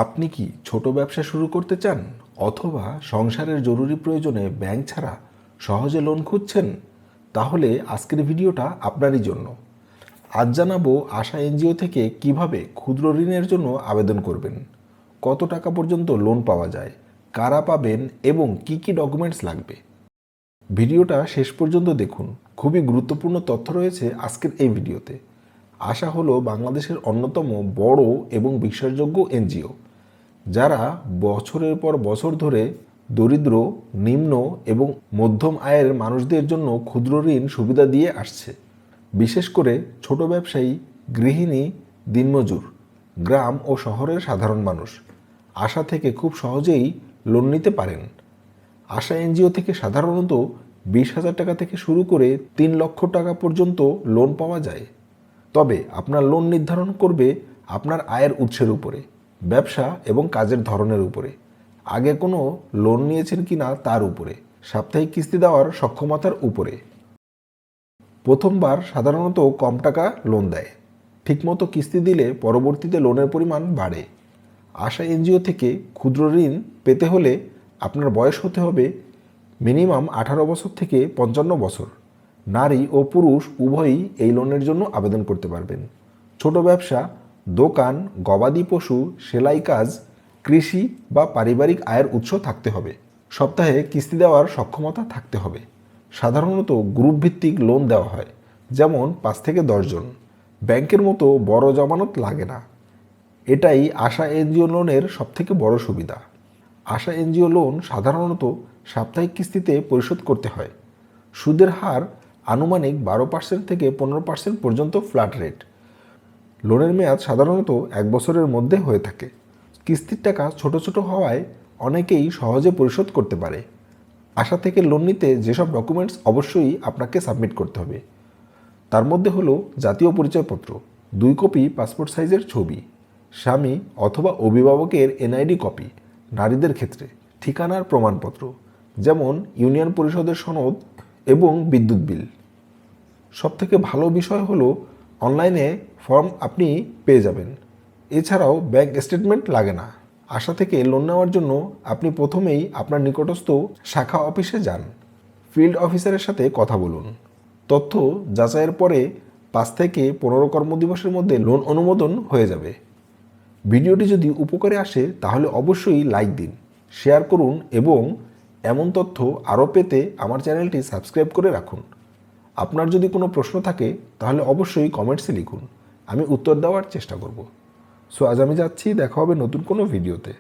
আপনি কি ছোট ব্যবসা শুরু করতে চান অথবা সংসারের জরুরি প্রয়োজনে ব্যাংক ছাড়া সহজে লোন খুঁজছেন? তাহলে আজকের ভিডিওটা আপনারই জন্য। আজ জানাবো আশা এনজিও থেকে কিভাবে ক্ষুদ্র ঋণের জন্য আবেদন করবেন, কত টাকা পর্যন্ত লোন পাওয়া যায়, কারা পাবেন এবং কি কি ডকুমেন্টস লাগবে। ভিডিওটা শেষ পর্যন্ত দেখুন, খুবই গুরুত্বপূর্ণ তথ্য রয়েছে আজকের এই ভিডিওতে। আশা হলো বাংলাদেশের অন্যতম বড় এবং বিশ্বাসযোগ্য এনজিও, যারা বছরের পর বছর ধরে দরিদ্র, নিম্ন এবং মধ্যম আয়ের মানুষদের জন্য ক্ষুদ্র ঋণ সুবিধা দিয়ে আসছে। বিশেষ করে ছোট ব্যবসায়ী, গৃহিণী, দিনমজুর, গ্রাম ও শহরের সাধারণ মানুষ আশা থেকে খুব সহজেই লোন নিতে পারেন। আশা এনজিও থেকে সাধারণত 20,000 টাকা থেকে শুরু করে 3 লক্ষ টাকা পর্যন্ত লোন পাওয়া যায়। তবে আপনার লোন নির্ধারণ করবে আপনার আয়ের উৎসের উপরে, ব্যবসা এবং কাজের ধরনের উপরে, আগে কোনো লোন নিয়েছেন কি না তার উপরে, সাপ্তাহিক কিস্তি দেওয়ার সক্ষমতার উপরে। প্রথমবার সাধারণত কম টাকা লোন দেয়। ঠিকমতো কিস্তি দিলে পরবর্তীতে লোনের পরিমাণ বাড়ে। আশা এনজিও থেকে ক্ষুদ্র ঋণ পেতে হলে আপনার বয়স হতে হবে মিনিমাম 18 বছর থেকে 55 বছর। নারী ও পুরুষ উভয়ই এই লোনের জন্য আবেদন করতে পারবেন। ছোট ব্যবসা, দোকান, গবাদি পশু, সেলাই কাজ, কৃষি বা পারিবারিক আয়ের উৎস থাকতে হবে। সপ্তাহে কিস্তি দেওয়ার সক্ষমতা থাকতে হবে। সাধারণত গ্রুপ ভিত্তিক লোন দেওয়া হয়, যেমন 5 থেকে 10 জন। ব্যাংকের মতো বড় জামানত লাগে না। এটাই আশা এনজিও লোনের সবথেকে বড় সুবিধা। আশা এনজিও লোন সাধারণত সাপ্তাহিক কিস্তিতে পরিশোধ করতে হয়। সুদের হার আনুমানিক 12% থেকে 15% পর্যন্ত ফ্ল্যাট রেট। লোনের মেয়াদ সাধারণত 1 বছরের মধ্যে হয়ে থাকে। কিস্তির টাকা ছোট ছোট হওয়ায় অনেকেই সহজে পরিশোধ করতে পারে। আশা থেকে লোন নিতে যেসব ডকুমেন্টস অবশ্যই আপনাকে সাবমিট করতে হবে, তার মধ্যে হলো জাতীয় পরিচয়পত্র, 2 কপি পাসপোর্ট সাইজের ছবি, স্বামী অথবা অভিভাবকের এনআইডি কপি নারীদের ক্ষেত্রে, ঠিকানার প্রমাণপত্র যেমন ইউনিয়ন পরিষদের সনদ এবং বিদ্যুৎ বিল। সবথেকে ভালো বিষয় হলো অনলাইনে ফর্ম আপনি পেয়ে যাবেন। এছাড়াও ব্যাংক স্টেটমেন্ট লাগে না। আশা থেকে লোন নেওয়ার জন্য আপনি প্রথমেই আপনার নিকটস্থ শাখা অফিসে যান। ফিল্ড অফিসারের সাথে কথা বলুন। তথ্য যাচাইয়ের পরে 5 থেকে 15 কর্মদিবসের মধ্যে লোন অনুমোদন হয়ে যাবে। ভিডিওটি যদি উপকারে আসে তাহলে অবশ্যই লাইক দিন, শেয়ার করুন এবং এমন তথ্য আরও পেতে আমার চ্যানেলটি সাবস্ক্রাইব করে রাখুন। আপনার যদি কোনো প্রশ্ন থাকে তাহলে অবশ্যই কমেন্টসে লিখুন, আমি উত্তর দেওয়ার চেষ্টা করব। সো আজ আমি যাচ্ছি, দেখা হবে নতুন কোনো ভিডিওতে।